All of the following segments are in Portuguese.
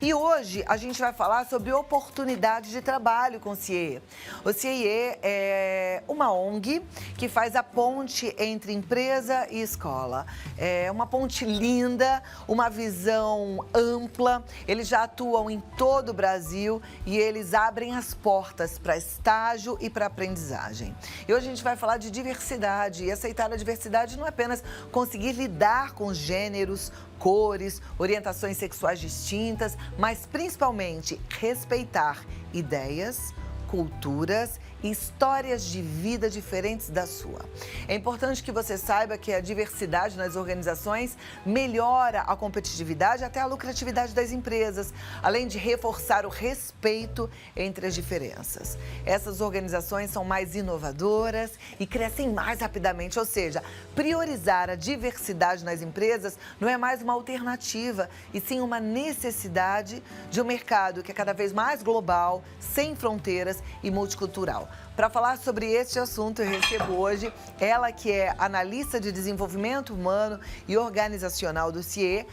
E hoje a gente vai falar sobre oportunidades de trabalho com o CIE. O CIE é uma ONG que faz a ponte entre empresa e escola. É uma ponte linda, uma visão ampla. Eles já atuam em todo o Brasil e eles abrem as portas para estágio e para aprendizagem. E hoje a gente vai falar de diversidade. E aceitar a diversidade não é apenas conseguir lidar com gêneros, cores, orientações sexuais distintas, mas principalmente respeitar ideias, culturas e histórias de vida diferentes da sua. É importante que você saiba que a diversidade nas organizações melhora a competitividade e até a lucratividade das empresas, além de reforçar o respeito entre as diferenças. Essas organizações são mais inovadoras e crescem mais rapidamente, ou seja, priorizar a diversidade nas empresas não é mais uma alternativa, e sim uma necessidade de um mercado que é cada vez mais global, sem fronteiras e multicultural. Para falar sobre este assunto, eu recebo hoje ela que é analista de desenvolvimento humano e organizacional do CIE,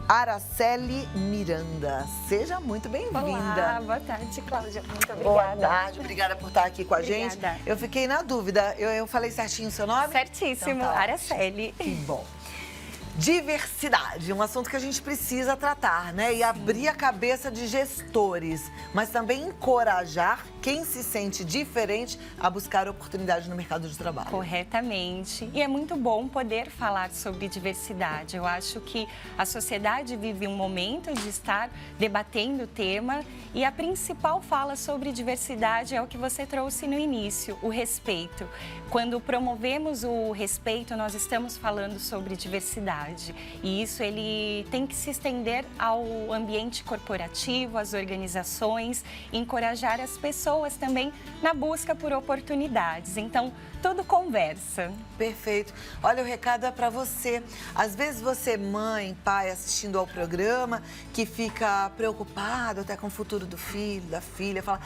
Araceli Miranda. Seja muito bem-vinda. Olá, boa tarde, Cláudia. Muito obrigada. Boa tarde, obrigada por estar aqui com a gente. Obrigada. Eu fiquei na dúvida, eu falei certinho o seu nome? Certíssimo, Então tá Araceli. Que bom. Diversidade, um assunto que a gente precisa tratar, né? E abrir a cabeça de gestores, mas também encorajar quem se sente diferente a buscar oportunidade no mercado de trabalho. Corretamente. E é muito bom poder falar sobre diversidade. Eu acho que a sociedade vive um momento de estar debatendo o tema e a principal fala sobre diversidade é o que você trouxe no início, o respeito. Quando promovemos o respeito, nós estamos falando sobre diversidade. E isso ele tem que se estender ao ambiente corporativo, às organizações, encorajar as pessoas também na busca por oportunidades. Então, tudo conversa. Perfeito. Olha, o recado é para você. Às vezes você, mãe, pai, assistindo ao programa, que fica preocupado até com o futuro do filho, da filha, fala,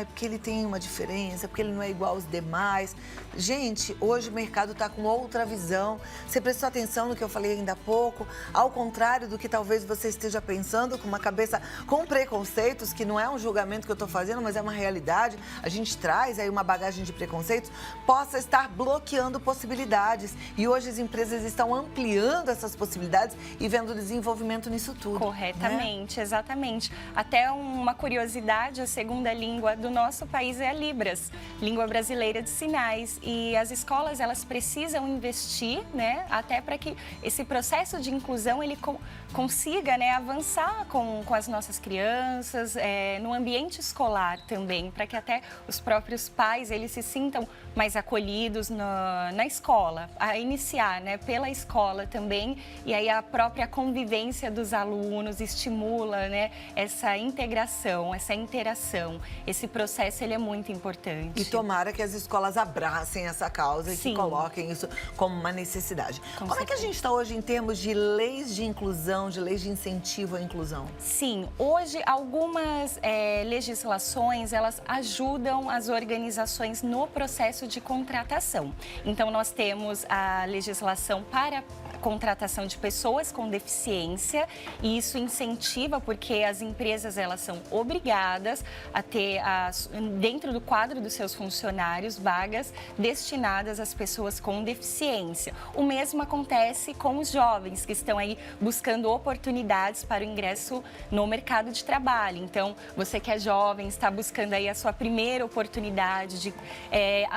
porque ele tem uma diferença, porque ele não é igual aos demais. Gente, hoje o mercado está com outra visão. Você prestou atenção no que eu falei ainda há pouco? Ao contrário do que talvez você esteja pensando, com uma cabeça com preconceitos, que não é um julgamento que eu estou fazendo, mas é uma realidade. A gente traz aí uma bagagem de preconceitos, possa estar bloqueando possibilidades. E hoje as empresas estão ampliando essas possibilidades e vendo desenvolvimento nisso tudo. Corretamente, né? Exatamente. Até uma curiosidade, a segunda língua do nosso país é a Libras, língua brasileira de sinais. E as escolas, elas precisam investir, né, até para que esse processo de inclusão, ele consiga, né, avançar com as nossas crianças, no ambiente escolar também, para que até os próprios pais, eles se sintam mais acolhidos na escola, a iniciar, né, pela escola também, e aí a própria convivência dos alunos estimula, né, essa integração, essa interação. Esse processo, ele é muito importante. E tomara que as escolas abracem essa causa e Sim. que coloquem isso como uma necessidade. Como é que a gente está hoje em termos de leis de inclusão, de leis de incentivo à inclusão? Sim, hoje algumas legislações, elas ajudam as organizações no processo de contratação. Então, nós temos a legislação para contratação de pessoas com deficiência, e isso incentiva porque as empresas, elas são obrigadas a ter dentro do quadro dos seus funcionários vagas destinadas às pessoas com deficiência. O mesmo acontece com os jovens que estão aí buscando oportunidades para o ingresso no mercado de trabalho. Então, você que é jovem, está buscando aí a sua primeira oportunidade de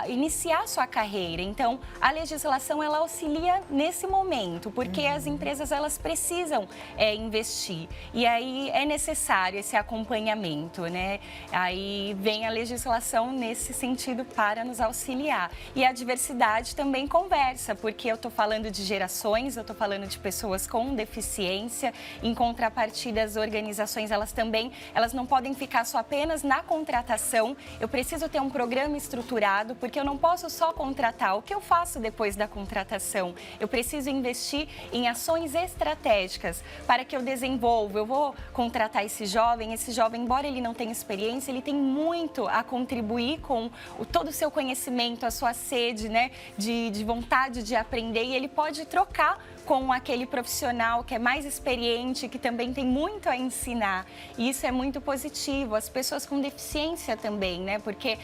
iniciar sua carreira. Então, a legislação, ela auxilia nesse momento, porque as empresas, elas precisam investir. E aí é necessário esse acompanhamento, né? Aí vem a legislação nesse sentido para nos auxiliar. E a diversidade também conversa, porque eu estou falando de gerações, eu estou falando de pessoas com deficiência. Em contrapartida, as organizações, elas não podem ficar só apenas na contratação. Eu preciso ter um programa estruturado, porque eu não posso só contratar. O que eu faço depois da contratação? Eu preciso investir investir em ações estratégicas para que eu desenvolva. Eu vou contratar esse jovem, embora ele não tenha experiência, ele tem muito a contribuir com todo o seu conhecimento, a sua sede, né, de vontade de aprender, e ele pode trocar com aquele profissional que é mais experiente, que também tem muito a ensinar. E isso é muito positivo. As pessoas com deficiência também, né? Porque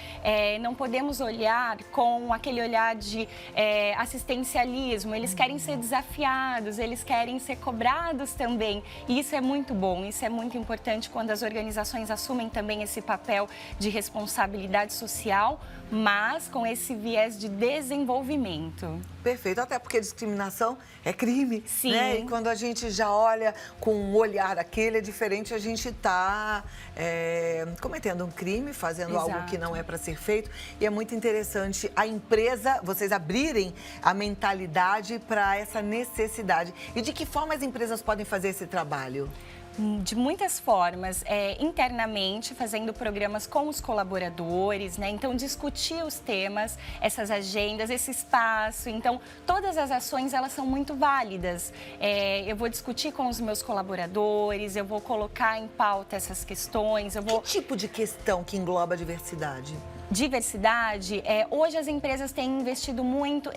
não podemos olhar com aquele olhar de assistencialismo. Eles querem ser desafiados, eles querem ser cobrados também. E isso é muito bom, isso é muito importante quando as organizações assumem também esse papel de responsabilidade social, mas com esse viés de desenvolvimento. Perfeito, até porque discriminação é crime, Sim. né? E quando a gente já olha com um olhar aquele, é diferente, a gente está cometendo um crime, fazendo Exato. algo que não é para ser feito. E é muito interessante a empresa, vocês abrirem a mentalidade para essa necessidade. E de que forma as empresas podem fazer esse trabalho? De muitas formas, internamente, fazendo programas com os colaboradores, né? Então, discutir os temas, essas agendas, esse espaço. Então, todas as ações, elas são muito válidas. Eu vou discutir com os meus colaboradores, eu vou colocar em pauta essas questões, eu vou... Que tipo de questão que engloba a diversidade? Diversidade, hoje as empresas têm investido muito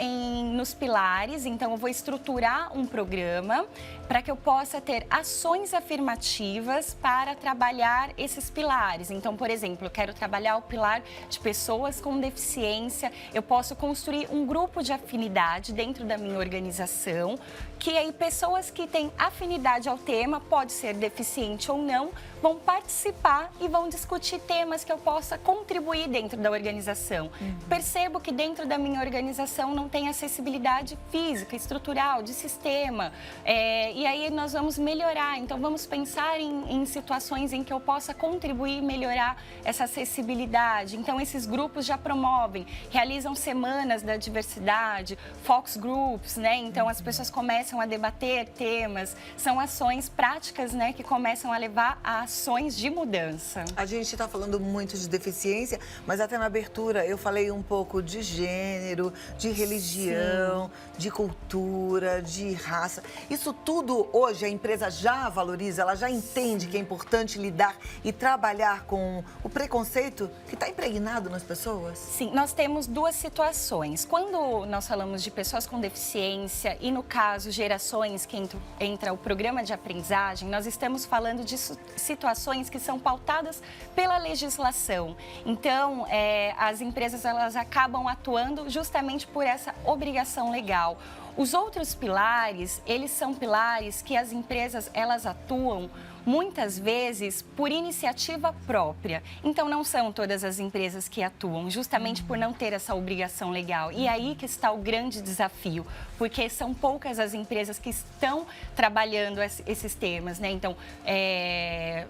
nos pilares, então eu vou estruturar um programa para que eu possa ter ações afirmativas para trabalhar esses pilares. Então, por exemplo, eu quero trabalhar o pilar de pessoas com deficiência, eu posso construir um grupo de afinidade dentro da minha organização, que aí pessoas que têm afinidade ao tema, pode ser deficiente ou não, vão participar e vão discutir temas que eu possa contribuir dentro da organização. Percebo que dentro da minha organização não tem acessibilidade física, estrutural, de sistema, e aí nós vamos melhorar. Então, vamos pensar em situações em que eu possa contribuir e melhorar essa acessibilidade. Então, esses grupos já promovem, realizam semanas da diversidade, focus groups, né? Então, as pessoas começam a debater temas, são ações práticas, né, que começam a levar a ações de mudança. A gente está falando muito de deficiência, mas até na abertura eu falei um pouco de gênero, de religião, de cultura, de raça. Isso tudo hoje a empresa já valoriza, ela já entende que é importante lidar e trabalhar com o preconceito que está impregnado nas pessoas? Sim, nós temos duas situações. Quando nós falamos de pessoas com deficiência e, no caso, gerações que entra o programa de aprendizagem, nós estamos falando de situações que são pautadas pela legislação. Então, as empresas elas acabam atuando justamente por essa obrigação legal. Os outros pilares, eles são pilares que as empresas elas atuam muitas vezes por iniciativa própria. Então, não são todas as empresas que atuam, justamente por não ter essa obrigação legal. E aí que está o grande desafio, porque são poucas as empresas que estão trabalhando esses temas, né? Então,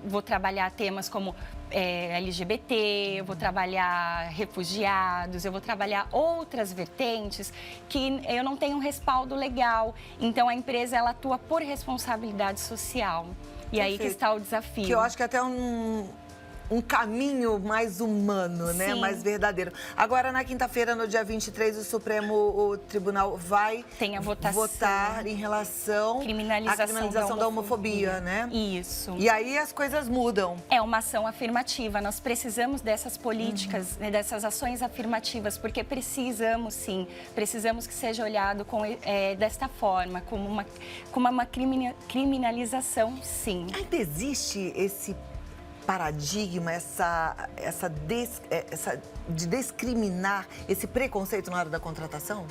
vou trabalhar temas como LGBT, eu vou trabalhar refugiados, eu vou trabalhar outras vertentes que eu não tenho um respaldo legal. Então, a empresa ela atua por responsabilidade social. E aí que está o desafio. Que eu acho que até um caminho mais humano, né? Sim. Mais verdadeiro. Agora, na quinta-feira, no dia 23, o Supremo Tribunal vai votar em relação à criminalização da homofobia, né? Isso. E aí as coisas mudam. É uma ação afirmativa. Nós precisamos dessas políticas, né, dessas ações afirmativas, porque precisamos, sim, precisamos que seja olhado desta forma, como uma criminalização, sim. Ainda existe esse paradigma, de discriminar, esse preconceito na hora da contratação?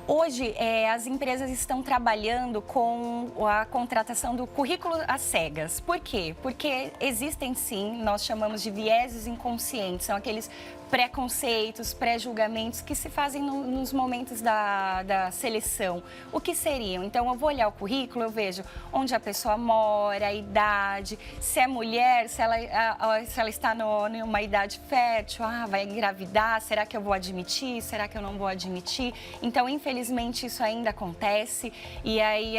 Hoje, as empresas estão trabalhando com a contratação do currículo às cegas. Por quê? Porque existem, sim, nós chamamos de vieses inconscientes, são aqueles preconceitos, pré-julgamentos que se fazem nos momentos da seleção. O que seriam? Então, eu vou olhar o currículo, eu vejo onde a pessoa mora, a idade, se é mulher, se ela está numa idade fértil, vai engravidar, será que eu vou admitir, será que eu não vou admitir? Então, infelizmente, isso ainda acontece e aí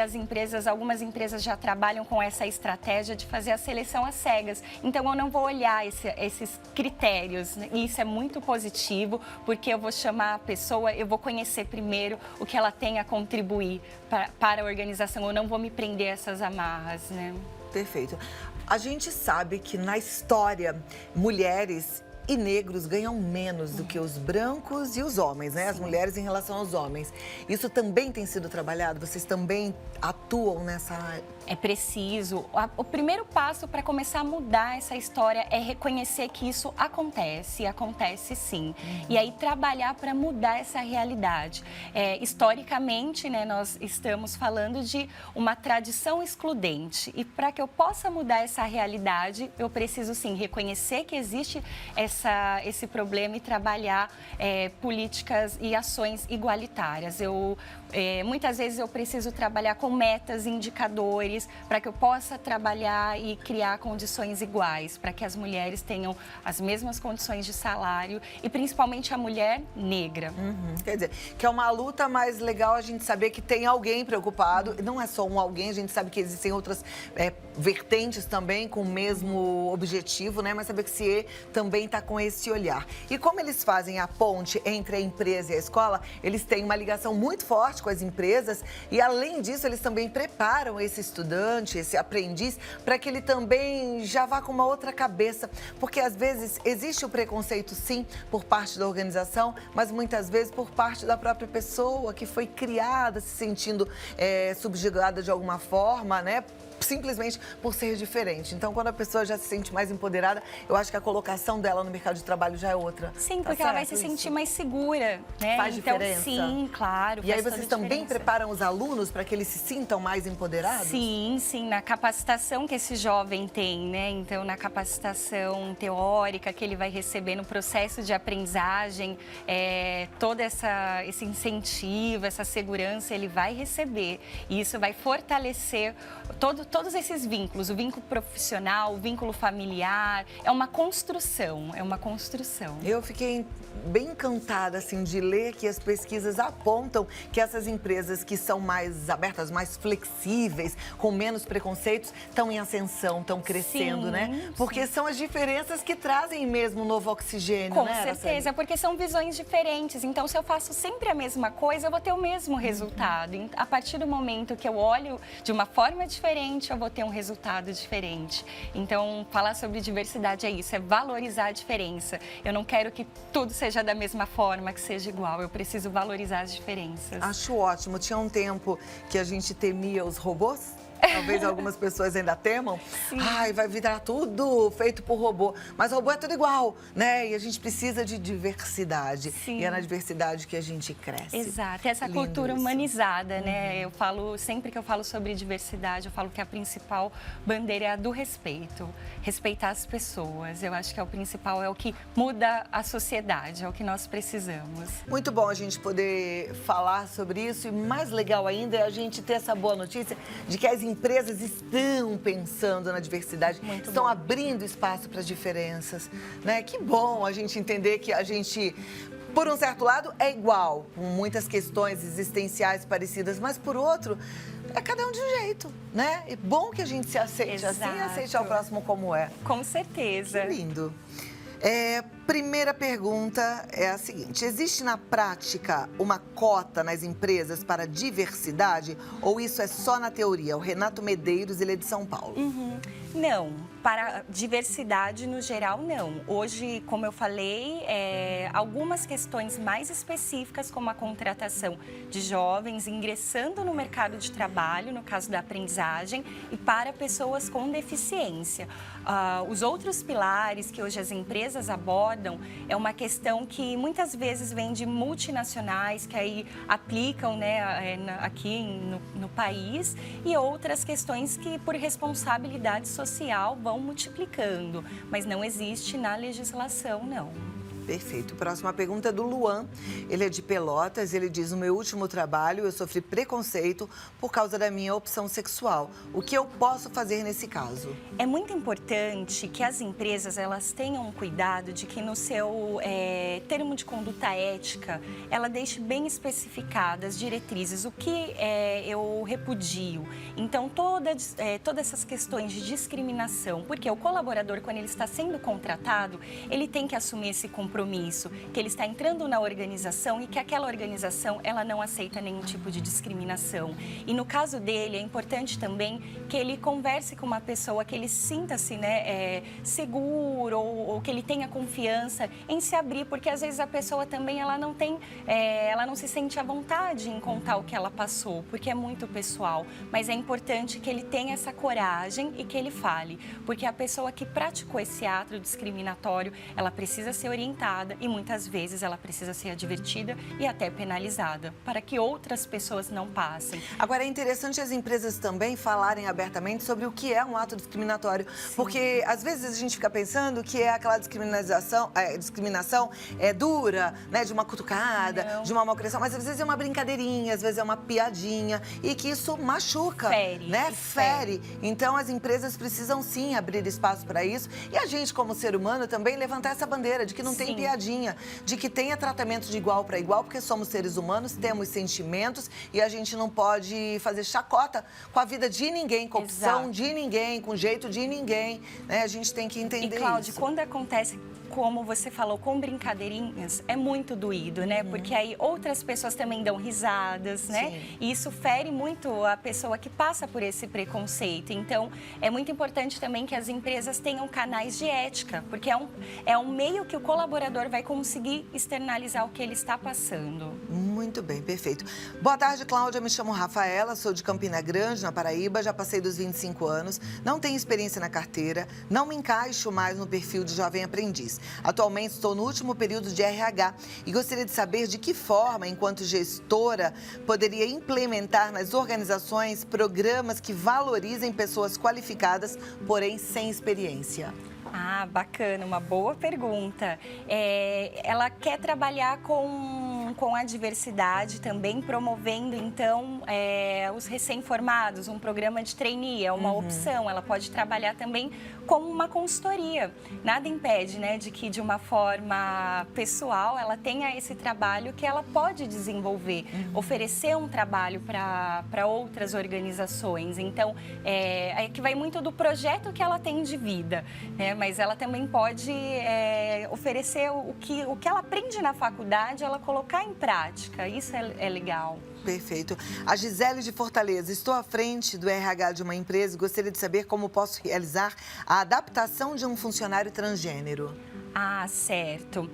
algumas empresas já trabalham com essa estratégia de fazer a seleção às cegas. Então, eu não vou olhar esses critérios, né? E isso é muito muito positivo, porque eu vou chamar a pessoa, eu vou conhecer primeiro o que ela tem a contribuir para a organização, eu não vou me prender a essas amarras, né? Perfeito. A gente sabe que na história, mulheres e negros ganham menos do que os brancos e os homens, né? As mulheres em relação aos homens. Isso também tem sido trabalhado? Vocês também atuam nessa área? É preciso. O primeiro passo para começar a mudar essa história é reconhecer que isso acontece, acontece sim. E aí trabalhar para mudar essa realidade. Historicamente, né, nós estamos falando de uma tradição excludente. E para que eu possa mudar essa realidade, eu preciso sim reconhecer que existe esse problema e trabalhar políticas e ações igualitárias. Muitas vezes eu preciso trabalhar com metas, indicadores, para que eu possa trabalhar e criar condições iguais, para que as mulheres tenham as mesmas condições de salário e principalmente a mulher negra. Quer dizer, que é uma luta mais legal a gente saber que tem alguém preocupado, não é só um alguém, a gente sabe que existem outras vertentes também com o mesmo objetivo, né? Mas saber que CIE também está com esse olhar. E como eles fazem a ponte entre a empresa e a escola, eles têm uma ligação muito forte com as empresas e, além disso, eles também preparam esse estudante, esse aprendiz, para que ele também já vá com uma outra cabeça. Porque, às vezes, existe o preconceito, sim, por parte da organização, mas muitas vezes por parte da própria pessoa que foi criada, se sentindo subjugada de alguma forma, né? Simplesmente por ser diferente. Então, quando a pessoa já se sente mais empoderada, eu acho que a colocação dela no mercado de trabalho já é outra. Sim, porque ela vai se sentir mais segura, né? Faz diferença. Sim, claro. E aí vocês também preparam os alunos para que eles se sintam mais empoderados? Sim, sim, na capacitação que esse jovem tem, né? Então, na capacitação teórica que ele vai receber no processo de aprendizagem, todo esse incentivo, essa segurança, ele vai receber. E isso vai fortalecer todos esses vínculos, o vínculo profissional, o vínculo familiar, é uma construção, Eu fiquei bem encantada, assim, de ler que as pesquisas apontam que essas empresas que são mais abertas, mais flexíveis, com menos preconceitos, estão em ascensão, estão crescendo, sim, né? Porque são as diferenças que trazem mesmo um novo oxigênio, com né? Com certeza, porque são visões diferentes. Então, se eu faço sempre a mesma coisa, eu vou ter o mesmo resultado. A partir do momento que eu olho de uma forma diferente, eu vou ter um resultado diferente. Então, falar sobre diversidade é isso, é valorizar a diferença. Eu não quero que tudo seja da mesma forma, que seja igual. Eu preciso valorizar as diferenças. Acho ótimo. Tinha um tempo que a gente temia os robôs. Talvez algumas pessoas ainda temam. Sim. Ai, vai virar tudo feito por robô. Mas robô é tudo igual, né? E a gente precisa de diversidade. Sim. E é na diversidade que a gente cresce. Exato. Essa Lindo cultura isso. humanizada, né? Eu falo, sempre que eu falo sobre diversidade, eu falo que a principal bandeira é a do respeito. Respeitar as pessoas. Eu acho que é o principal, é o que muda a sociedade, é o que nós precisamos. Muito bom a gente poder falar sobre isso. E mais legal ainda é a gente ter essa boa notícia de que as empresas estão pensando na diversidade, estão abrindo espaço para as diferenças, né? Que bom a gente entender que a gente, por um certo lado, é igual, com muitas questões existenciais parecidas, mas por outro, é cada um de um jeito, né? É bom que a gente se aceite assim e aceite ao próximo como é. Com certeza. Que lindo. Primeira pergunta é a seguinte: existe na prática uma cota nas empresas para diversidade ou isso é só na teoria? O Renato Medeiros, ele é de São Paulo. Não, para diversidade no geral, não. Hoje, como eu falei, algumas questões mais específicas, como a contratação de jovens ingressando no mercado de trabalho, no caso da aprendizagem, e para pessoas com deficiência. Os outros pilares que hoje as empresas abordam é uma questão que muitas vezes vem de multinacionais que aí aplicam, né, aqui no país, e outras questões que por responsabilidade social vão multiplicando, mas não existe na legislação, não. Perfeito. Próxima pergunta é do Luan. Ele é de Pelotas. Ele diz: no meu último trabalho, eu sofri preconceito por causa da minha opção sexual. O que eu posso fazer nesse caso? É muito importante que as empresas elas tenham cuidado de que no seu termo de conduta ética, ela deixe bem especificadas diretrizes, o que eu repudio. Então, todas essas questões de discriminação, porque o colaborador, quando ele está sendo contratado, ele tem que assumir esse compromisso compromisso, que ele está entrando na organização e que aquela organização ela não aceita nenhum tipo de discriminação. E no caso dele, é importante também que ele converse com uma pessoa, que ele sinta-se, né, seguro ou que ele tenha confiança em se abrir, porque às vezes a pessoa também ela não tem, ela não se sente à vontade em contar o que ela passou, porque é muito pessoal. Mas é importante que ele tenha essa coragem e que ele fale, porque a pessoa que praticou esse ato discriminatório, ela precisa ser orientada e muitas vezes ela precisa ser advertida e até penalizada, para que outras pessoas não passem. Agora, é interessante as empresas também falarem abertamente sobre o que é um ato discriminatório, porque às vezes a gente fica pensando que é aquela discriminação dura, né, de uma cutucada, de uma malcriação, mas às vezes é uma brincadeirinha, às vezes é uma piadinha e que isso machuca, fere, né? Fere. Então as empresas precisam sim abrir espaço para isso e a gente, como ser humano, também levantar essa bandeira de que não tem piadinha, de que tenha tratamento de igual para igual, porque somos seres humanos, temos sentimentos e a gente não pode fazer chacota com a vida de ninguém, com a opção de ninguém, com o jeito de ninguém, né? A gente tem que entender isso. E, Cláudia, quando acontece, como você falou, com brincadeirinhas, é muito doído, né? Porque aí outras pessoas também dão risadas, né? Sim. E isso fere muito a pessoa que passa por esse preconceito. Então, é muito importante também que as empresas tenham canais de ética, porque é um meio que o colaborador vai conseguir externalizar o que ele está passando. Muito bem, perfeito. Boa tarde, Cláudia. Me chamo Rafaela, sou de Campina Grande, na Paraíba. Já passei dos 25 anos, não tenho experiência na carteira, não me encaixo mais no perfil de jovem aprendiz. Atualmente estou no último período de RH e gostaria de saber de que forma, enquanto gestora, poderia implementar nas organizações programas que valorizem pessoas qualificadas, porém sem experiência. Ah, bacana, uma boa pergunta. Ela quer trabalhar com a diversidade também, promovendo, então, os recém-formados, um programa de trainee, é uma opção. Ela pode trabalhar também como uma consultoria. Nada impede, né, de que, de uma forma pessoal, ela tenha esse trabalho que ela pode desenvolver, oferecer um trabalho para outras organizações. Então, é que vai muito do projeto que ela tem de vida, né? Mas ela também pode oferecer o que ela aprende na faculdade, ela colocar em prática. Isso é legal. Perfeito. A Gisele de Fortaleza, estou à frente do RH de uma empresa e gostaria de saber como posso realizar a adaptação de um funcionário transgênero. Ah, certo.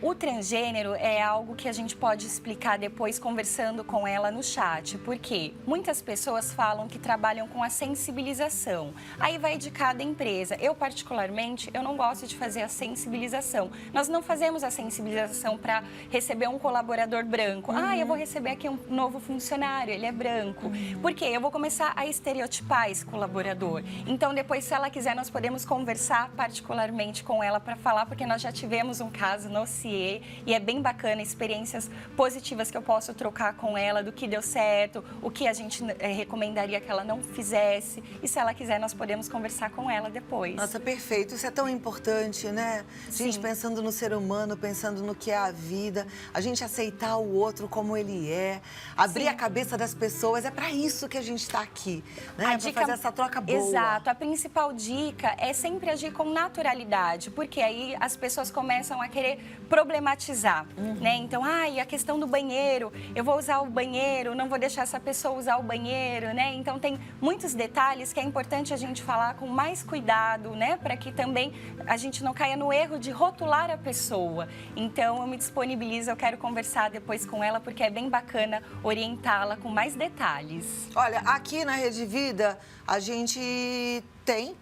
O transgênero é algo que a gente pode explicar depois conversando com ela no chat, porque muitas pessoas falam que trabalham com a sensibilização. Aí vai de cada empresa. Eu, particularmente, eu não gosto de fazer a sensibilização. Nós não fazemos a sensibilização para receber um colaborador branco. Ah, eu vou receber aqui um novo funcionário, ele é branco. Por quê? Eu vou começar a estereotipar esse colaborador. Então, depois, se ela quiser, nós podemos conversar particularmente com ela para falar, porque nós já tivemos um caso no CIE e é bem bacana, experiências positivas que eu posso trocar com ela, do que deu certo, o que a gente recomendaria que ela não fizesse. E se ela quiser, nós podemos conversar com ela depois. Nossa, perfeito. Isso é tão importante, né? Gente, Sim. pensando no ser humano, pensando no que é a vida, a gente aceitar o outro como ele é, abrir a cabeça das pessoas. É para isso que a gente está aqui, né? Para fazer essa troca boa. Exato. A principal dica é sempre agir com naturalidade, porque aí as pessoas começam a querer problematizar, né? Então, e a questão do banheiro, eu vou usar o banheiro, não vou deixar essa pessoa usar o banheiro, né? Então, tem muitos detalhes que é importante a gente falar com mais cuidado, né? Para que também a gente não caia no erro de rotular a pessoa. Então, eu me disponibilizo, eu quero conversar depois com ela, porque é bem bacana orientá-la com mais detalhes. Olha, aqui na Rede Vida, a gente tem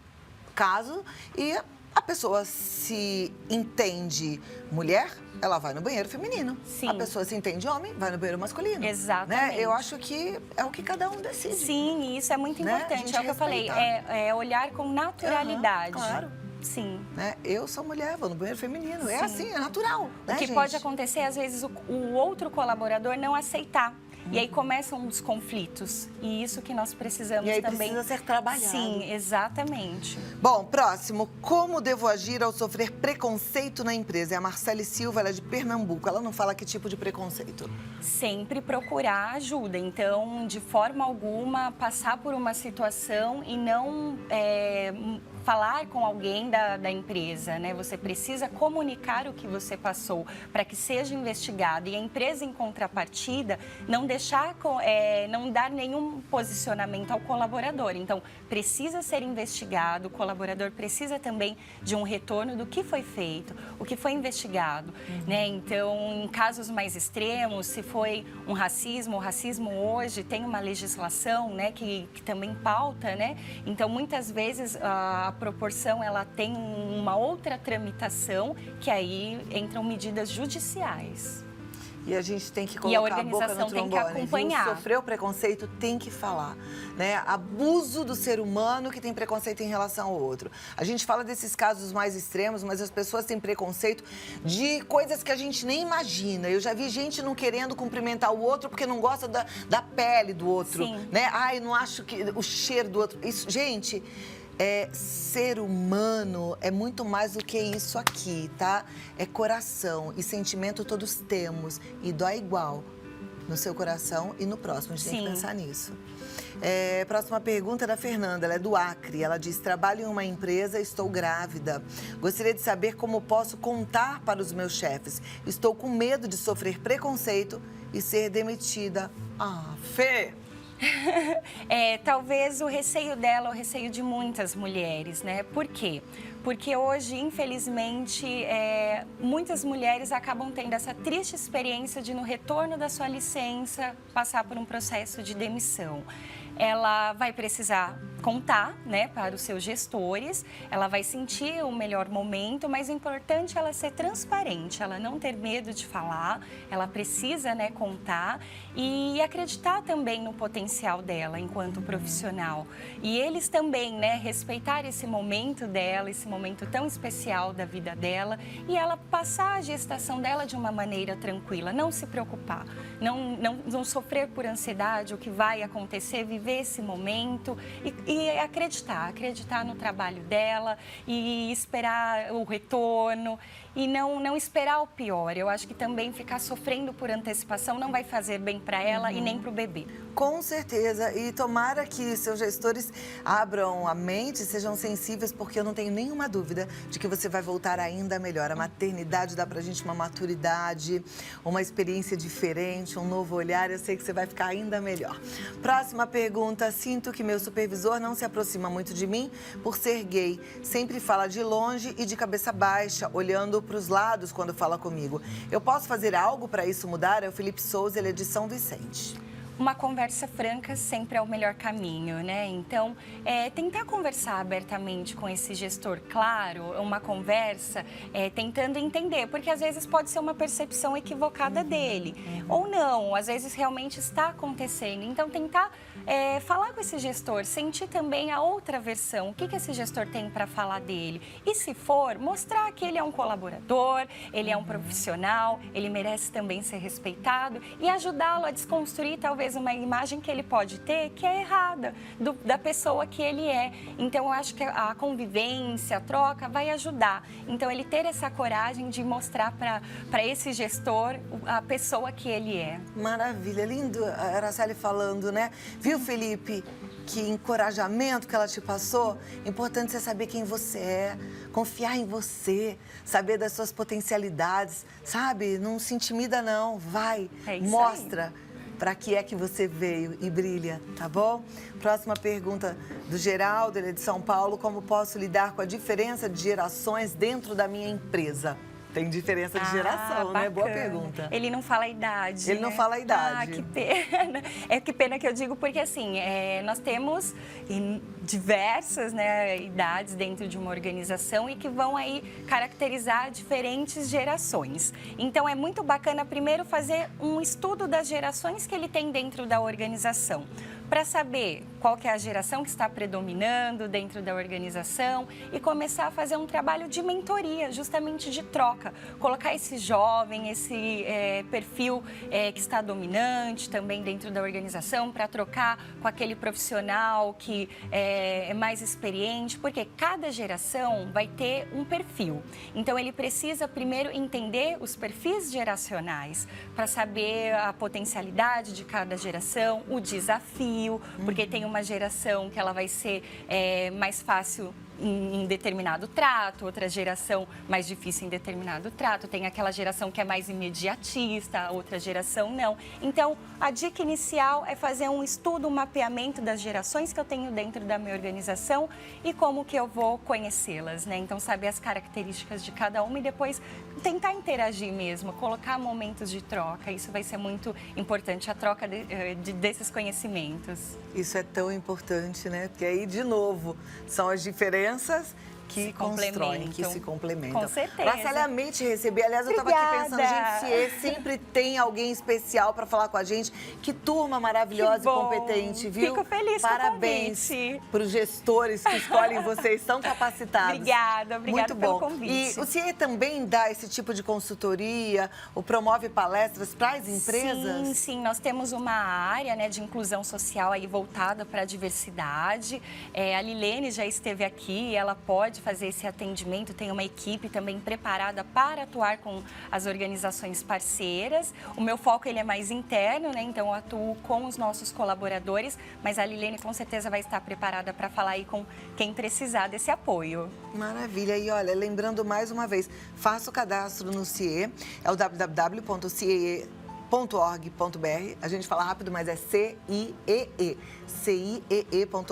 caso e a pessoa se entende mulher, ela vai no banheiro feminino. Sim. A pessoa se entende homem, vai no banheiro masculino. Exatamente. Né? Eu acho que é o que cada um decide. Sim, isso é muito Né? importante. É o que eu falei, é olhar com naturalidade. Claro. Sim. Né? Eu sou mulher, vou no banheiro feminino. É Sim. assim, é natural. O que pode acontecer, às vezes, o outro colaborador não aceitar. E aí começam os conflitos. E isso que nós precisamos e aí também. Precisa ser trabalhado. Sim, exatamente. Bom, próximo. Como devo agir ao sofrer preconceito na empresa? É a Marcele Silva, ela é de Pernambuco. Ela não fala que tipo de preconceito. Sempre procurar ajuda. Então, de forma alguma, passar por uma situação e não falar com alguém da empresa, né? Você precisa comunicar o que você passou para que seja investigado. E a empresa, em contrapartida, não não dar nenhum posicionamento ao colaborador. Então, precisa ser investigado, o colaborador precisa também de um retorno do que foi feito, o que foi investigado, né? Então, em casos mais extremos, se foi um racismo, o racismo hoje tem uma legislação, né, que também pauta, né? Então, muitas vezes a proporção ela tem uma outra tramitação que aí entram medidas judiciais. E a gente tem que colocar a boca no trombone, tem que acompanhar. Viu? Sofreu preconceito, tem que falar, né? Abuso do ser humano que tem preconceito em relação ao outro. A gente fala desses casos mais extremos, mas as pessoas têm preconceito de coisas que a gente nem imagina. Eu já vi gente não querendo cumprimentar o outro porque não gosta da pele do outro, Sim. né? Ai, não acho que o cheiro do outro. Isso, gente, ser humano é muito mais do que isso aqui, tá? É coração e sentimento todos temos e dói igual no seu coração e no próximo. A gente tem que pensar nisso. Próxima pergunta é da Fernanda, ela é do Acre. Ela diz, trabalho em uma empresa, estou grávida. Gostaria de saber como posso contar para os meus chefes. Estou com medo de sofrer preconceito e ser demitida. Ah, Fê! Talvez o receio dela, o receio de muitas mulheres, né? Por quê? Porque hoje, infelizmente, muitas mulheres acabam tendo essa triste experiência de, no retorno da sua licença, passar por um processo de demissão. Ela vai precisar contar, né, para os seus gestores, ela vai sentir o melhor momento, mas é importante ela ser transparente, ela não ter medo de falar, ela precisa, né, contar e acreditar também no potencial dela enquanto profissional. E eles também, né, respeitar esse momento dela, esse momento tão especial da vida dela e ela passar a gestação dela de uma maneira tranquila, não se preocupar, não sofrer por ansiedade, o que vai acontecer, viver esse momento e acreditar no trabalho dela e esperar o retorno e não esperar o pior. Eu acho que também ficar sofrendo por antecipação não vai fazer bem para ela e nem para o bebê. Com certeza. E tomara que seus gestores abram a mente, sejam sensíveis, porque eu não tenho nenhuma dúvida de que você vai voltar ainda melhor. A maternidade dá pra gente uma maturidade, uma experiência diferente, um novo olhar. Eu sei que você vai ficar ainda melhor. Próxima pergunta. Sinto que meu supervisor não se aproxima muito de mim por ser gay. Sempre fala de longe e de cabeça baixa, olhando para os lados quando fala comigo. Eu posso fazer algo para isso mudar? É o Felipe Souza, ele é de São Vicente. Uma conversa franca sempre é o melhor caminho, né? Então, tentar conversar abertamente com esse gestor, claro, uma conversa tentando entender, porque às vezes pode ser uma percepção equivocada dele, ou não, às vezes realmente está acontecendo. Então, tentar falar com esse gestor, sentir também a outra versão, o que esse gestor tem para falar dele. E se for, mostrar que ele é um colaborador, ele é um profissional, ele merece também ser respeitado e ajudá-lo a desconstruir talvez uma imagem que ele pode ter que é errada da pessoa que ele é. Então, eu acho que a convivência, a troca vai ajudar. Então, ele ter essa coragem de mostrar para esse gestor a pessoa que ele é. Maravilha, lindo a Araceli falando, né? Viu, Felipe? Que encorajamento que ela te passou. Importante você saber quem você é, confiar em você, saber das suas potencialidades, sabe? Não se intimida não, vai, mostra para que é que você veio e brilha, tá bom? Próxima pergunta do Geraldo, ele é de São Paulo. Como posso lidar com a diferença de gerações dentro da minha empresa? Tem diferença de geração, né? Boa pergunta. Ele não fala a idade. Ele não fala a idade. Ah, que pena. Que pena que eu digo, porque assim, nós temos diversas, né, idades dentro de uma organização e que vão aí caracterizar diferentes gerações. Então, é muito bacana primeiro fazer um estudo das gerações que ele tem dentro da organização, para saber qual que é a geração que está predominando dentro da organização e começar a fazer um trabalho de mentoria, justamente de troca. Colocar esse jovem, esse perfil que está dominante também dentro da organização para trocar com aquele profissional que é mais experiente, porque cada geração vai ter um perfil. Então, ele precisa primeiro entender os perfis geracionais para saber a potencialidade de cada geração, o desafio, porque tem uma geração que ela vai ser mais fácil em determinado trato, outra geração mais difícil em determinado trato, tem aquela geração que é mais imediatista, a outra geração não. Então, a dica inicial é fazer um estudo, um mapeamento das gerações que eu tenho dentro da minha organização e como que eu vou conhecê-las, né? Então, saber as características de cada uma e depois tentar interagir mesmo, colocar momentos de troca. Isso vai ser muito importante, a troca desses conhecimentos. Isso é tão importante, né? Porque aí, de novo, são as diferenças que constroem, que se complementam. Com certeza. Marcela, amei te receber. Aliás, eu estava aqui pensando, gente, CIE sempre tem alguém especial para falar com a gente. Que turma maravilhosa e competente, viu? Fico feliz Parabéns com o convite. para os gestores que escolhem vocês, tão capacitados. Obrigada Muito pelo bom. convite. E o CIE também dá esse tipo de consultoria, ou promove palestras para as empresas? Sim, nós temos uma área, né, de inclusão social aí voltada para a diversidade. A Lilene já esteve aqui, ela pode fazer esse atendimento, tem uma equipe também preparada para atuar com as organizações parceiras. O meu foco ele é mais interno, né? Então eu atuo com os nossos colaboradores, mas a Lilene com certeza vai estar preparada para falar aí com quem precisar desse apoio. Maravilha. E olha, lembrando mais uma vez, faça o cadastro no CIE, é o www.ciee.org.br. A gente fala rápido, mas é CIEE. ciee.org.br,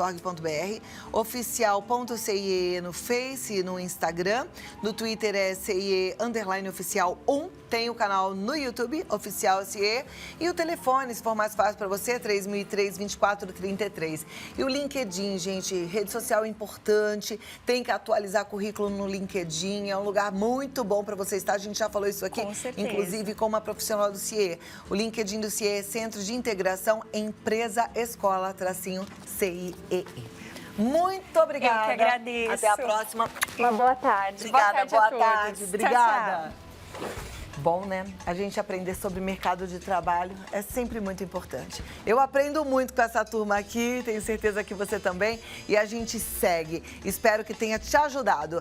oficial.cie no Face e no Instagram, no Twitter é CIE_oficial1, tem o canal no YouTube, Oficial CIE, e o telefone, se for mais fácil para você, 3003-2433. E o LinkedIn, gente, rede social importante, tem que atualizar currículo no LinkedIn, é um lugar muito bom para você estar, a gente já falou isso aqui, com certeza, inclusive com uma profissional do CIE. O LinkedIn do CIE é Centro de Integração Empresa-Escola, CIEE. Muito obrigada. Eu que agradeço. Até a próxima. Uma boa tarde. Obrigada, boa a tarde. todos. Obrigada. Tchau, tchau. Bom, né? A gente aprender sobre mercado de trabalho é sempre muito importante. Eu aprendo muito com essa turma aqui, tenho certeza que você também. E a gente segue. Espero que tenha te ajudado.